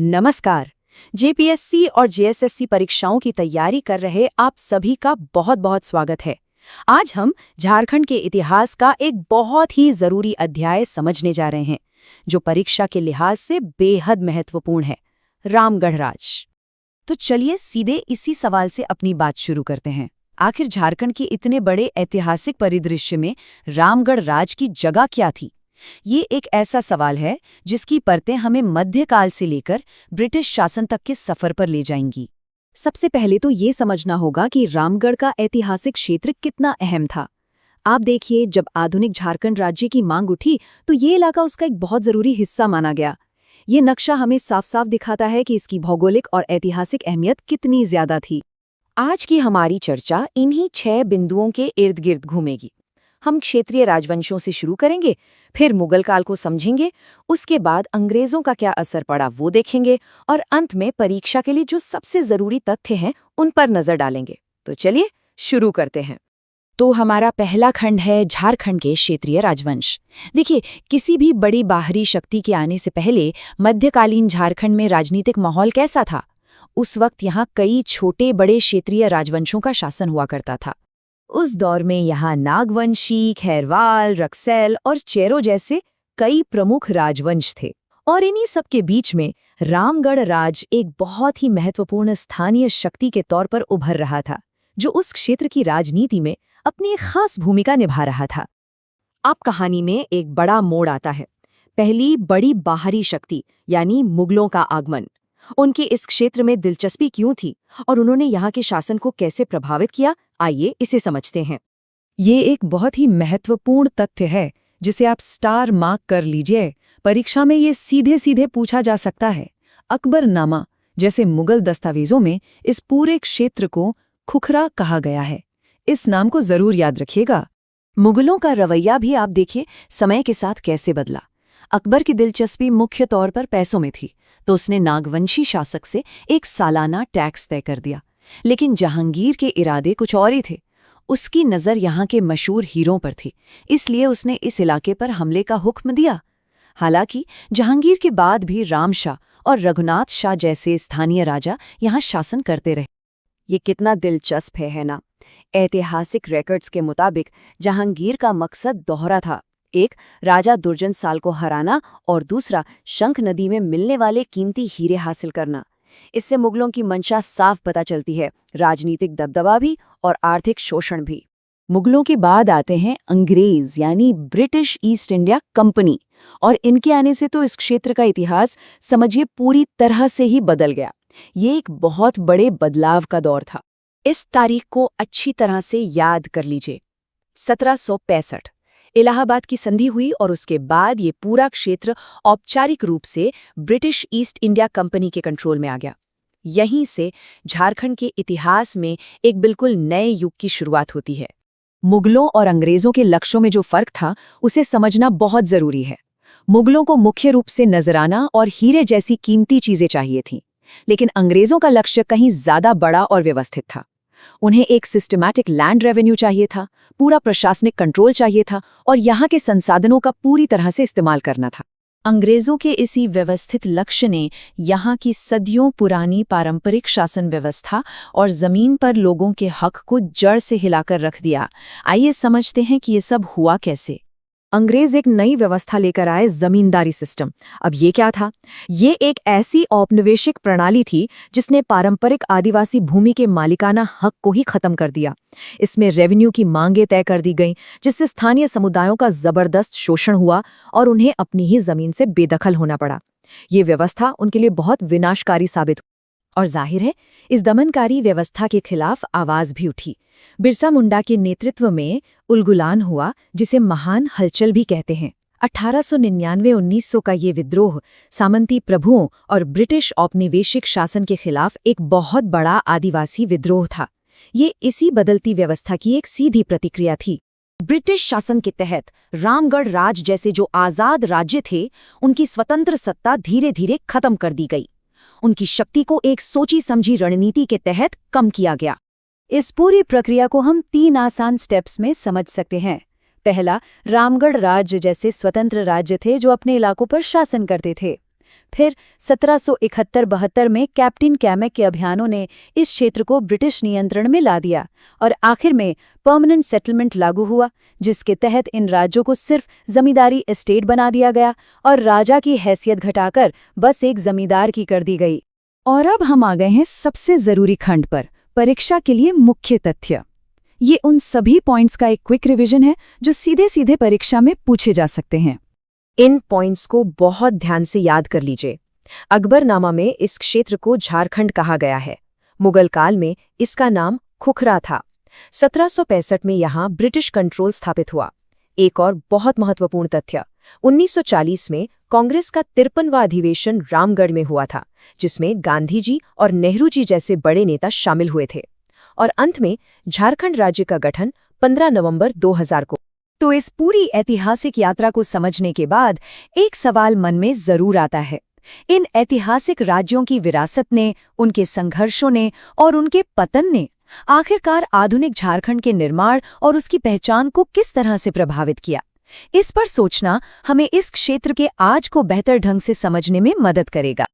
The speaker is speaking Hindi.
नमस्कार। जेपीएससी और जेएसएससी परीक्षाओं की तैयारी कर रहे आप सभी का बहुत बहुत स्वागत है। आज हम झारखंड के इतिहास का एक बहुत ही जरूरी अध्याय समझने जा रहे हैं, जो परीक्षा के लिहाज से बेहद महत्वपूर्ण है, रामगढ़ राज। तो चलिए सीधे इसी सवाल से अपनी बात शुरू करते हैं। आखिर झारखंड के इतने बड़े ऐतिहासिक परिदृश्य में रामगढ़ राज की जगह क्या थी? ये एक ऐसा सवाल है जिसकी परतें हमें मध्यकाल से लेकर ब्रिटिश शासन तक के सफर पर ले जाएंगी। सबसे पहले तो ये समझना होगा कि रामगढ़ का ऐतिहासिक क्षेत्र कितना अहम था। आप देखिए, जब आधुनिक झारखंड राज्य की मांग उठी तो ये इलाका उसका एक बहुत जरूरी हिस्सा माना गया। ये नक्शा हमें साफ साफ दिखाता है कि इसकी भौगोलिक और ऐतिहासिक अहमियत कितनी ज्यादा थी। आज की हमारी चर्चा इन्हीं 6 बिंदुओं के इर्द गिर्द घूमेगी। हम क्षेत्रीय राजवंशों से शुरू करेंगे, फिर मुगल काल को समझेंगे, उसके बाद अंग्रेजों का क्या असर पड़ा वो देखेंगे, और अंत में परीक्षा के लिए जो सबसे जरूरी तथ्य हैं उन पर नजर डालेंगे। तो चलिए शुरू करते हैं। तो हमारा पहला खंड है झारखंड के क्षेत्रीय राजवंश। देखिए, किसी भी बड़ी बाहरी शक्ति के आने से पहले मध्यकालीन झारखंड में राजनीतिक माहौल कैसा था? उस वक्त यहाँ कई छोटे बड़े क्षेत्रीय राजवंशों का शासन हुआ करता था। उस दौर में यहाँ नागवंशी, खैरवाल, रक्सैल और चेरो जैसे कई प्रमुख राजवंश थे, और इन्हीं सब के बीच में रामगढ़ राज एक बहुत ही महत्वपूर्ण स्थानीय शक्ति के तौर पर उभर रहा था, जो उस क्षेत्र की राजनीति में अपनी एक खास भूमिका निभा रहा था। अब कहानी में एक बड़ा मोड़ आता है। पहली बड़ी बाहरी शक्ति यानी मुगलों का आगमन। उनकी इस क्षेत्र में दिलचस्पी क्यों थी और उन्होंने यहाँ के शासन को कैसे प्रभावित किया, आइए इसे समझते हैं। ये एक बहुत ही महत्वपूर्ण तथ्य है जिसे आप स्टार मार्क कर लीजिए। परीक्षा में ये सीधे सीधे पूछा जा सकता है। अकबरनामा जैसे मुगल दस्तावेजों में इस पूरे क्षेत्र को खुखरा कहा गया है। इस नाम को जरूर याद रखिएगा। मुगलों का रवैया भी आप देखिए समय के साथ कैसे बदला। अकबर की दिलचस्पी मुख्य तौर पर पैसों में थी, तो उसने नागवंशी शासक से एक सालाना टैक्स तय कर दिया। लेकिन जहांगीर के इरादे कुछ और ही थे। उसकी नज़र यहाँ के मशहूर हीरों पर थी, इसलिए उसने इस इलाके पर हमले का हुक्म दिया। हालांकि जहांगीर के बाद भी राम शाह और रघुनाथ शाह जैसे स्थानीय राजा यहाँ शासन करते रहे। ये कितना दिलचस्प है ना? ऐतिहासिक रिकॉर्ड्स के मुताबिक जहांगीर का मकसद दोहरा था। एक, राजा दुर्जन साल को हराना, और दूसरा, शंख नदी में मिलने वाले कीमती हीरे हासिल करना। इससे मुगलों की मंशा साफ पता चलती है, राजनीतिक दबदबा भी और आर्थिक शोषण भी। मुगलों के बाद आते हैं अंग्रेज यानी ब्रिटिश ईस्ट इंडिया कंपनी, और इनके आने से तो इस क्षेत्र का इतिहास समझिए पूरी तरह से ही बदल गया। ये एक बहुत बड़े बदलाव का दौर था। इस तारीख को अच्छी तरह से याद कर लीजिए। 1765 इलाहाबाद की संधि हुई और उसके बाद ये पूरा क्षेत्र औपचारिक रूप से ब्रिटिश ईस्ट इंडिया कंपनी के कंट्रोल में आ गया। यहीं से झारखंड के इतिहास में एक बिल्कुल नए युग की शुरुआत होती है। मुगलों और अंग्रेजों के लक्ष्यों में जो फर्क था उसे समझना बहुत जरूरी है। मुगलों को मुख्य रूप से नजराना और हीरे जैसी कीमती चीजें चाहिए थीं, लेकिन अंग्रेजों का लक्ष्य कहीं ज्यादा बड़ा और व्यवस्थित था। उन्हें एक सिस्टमैटिक लैंड रेवेन्यू चाहिए था, पूरा प्रशासनिक कंट्रोल चाहिए था, और यहाँ के संसाधनों का पूरी तरह से इस्तेमाल करना था। अंग्रेजों के इसी व्यवस्थित लक्ष्य ने यहाँ की सदियों पुरानी पारंपरिक शासन व्यवस्था और जमीन पर लोगों के हक को जड़ से हिलाकर रख दिया। आइए समझते हैं कि ये सब हुआ कैसे। अंग्रेज एक नई व्यवस्था लेकर आए, जमींदारी सिस्टम। अब ये क्या था? ये एक ऐसी औपनिवेशिक प्रणाली थी जिसने पारंपरिक आदिवासी भूमि के मालिकाना हक को ही खत्म कर दिया। इसमें रेवेन्यू की मांगें तय कर दी गईं, जिससे स्थानीय समुदायों का जबरदस्त शोषण हुआ और उन्हें अपनी ही जमीन से बेदखल होना पड़ा। ये व्यवस्था उनके लिए बहुत विनाशकारी साबित हुई, और जाहिर है इस दमनकारी व्यवस्था के खिलाफ आवाज भी उठी। बिरसा मुंडा के नेतृत्व में उलगुलान हुआ, जिसे महान हलचल भी कहते हैं। 1899-1900 का ये विद्रोह सामंती प्रभुओं और ब्रिटिश औपनिवेशिक शासन के खिलाफ एक बहुत बड़ा आदिवासी विद्रोह था। ये इसी बदलती व्यवस्था की एक सीधी प्रतिक्रिया थी। ब्रिटिश शासन के तहत रामगढ़ राज जैसे जो आजाद राज्य थे, उनकी स्वतंत्र सत्ता धीरे धीरे खत्म कर दी गई। उनकी शक्ति को एक सोची समझी रणनीति के तहत कम किया गया। इस पूरी प्रक्रिया को हम 3 आसान स्टेप्स में समझ सकते हैं। पहला, रामगढ़ राज्य जैसे स्वतंत्र राज्य थे जो अपने इलाकों पर शासन करते थे। फिर 1771-72 में कैप्टन कैमेक के अभियानों ने इस क्षेत्र को ब्रिटिश नियंत्रण में ला दिया और आखिर में परमानेंट सेटलमेंट लागू हुआ, जिसके तहत इन राज्यों को सिर्फ जमींदारी एस्टेट बना दिया गया और राजा की हैसियत घटाकर बस एक जमींदार की कर दी गई। और अब हम आ गए हैं सबसे जरूरी खंड पर, परीक्षा के लिए मुख्य तथ्य। ये उन सभी पॉइंट्स का एक क्विक रिवीजन है जो सीधे सीधे परीक्षा में पूछे जा सकते हैं। इन पॉइंट्स को बहुत ध्यान से याद कर लीजिए। अकबरनामा में इस क्षेत्र को झारखंड कहा गया है। मुगल काल में इसका नाम खुखरा था। 1765 में यहाँ ब्रिटिश कंट्रोल स्थापित हुआ। एक और बहुत महत्वपूर्ण तथ्य, 1940 में कांग्रेस का 53वां अधिवेशन रामगढ़ में हुआ था, जिसमें गांधी जी और नेहरू जी जैसे बड़े नेता शामिल हुए थे। और अंत में झारखंड राज्य का गठन 15 नवंबर 2000 को। तो इस पूरी ऐतिहासिक यात्रा को समझने के बाद एक सवाल मन में जरूर आता है, इन ऐतिहासिक राज्यों की विरासत ने, उनके संघर्षों ने और उनके पतन ने आखिरकार आधुनिक झारखंड के निर्माण और उसकी पहचान को किस तरह से प्रभावित किया। इस पर सोचना हमें इस क्षेत्र के आज को बेहतर ढंग से समझने में मदद करेगा।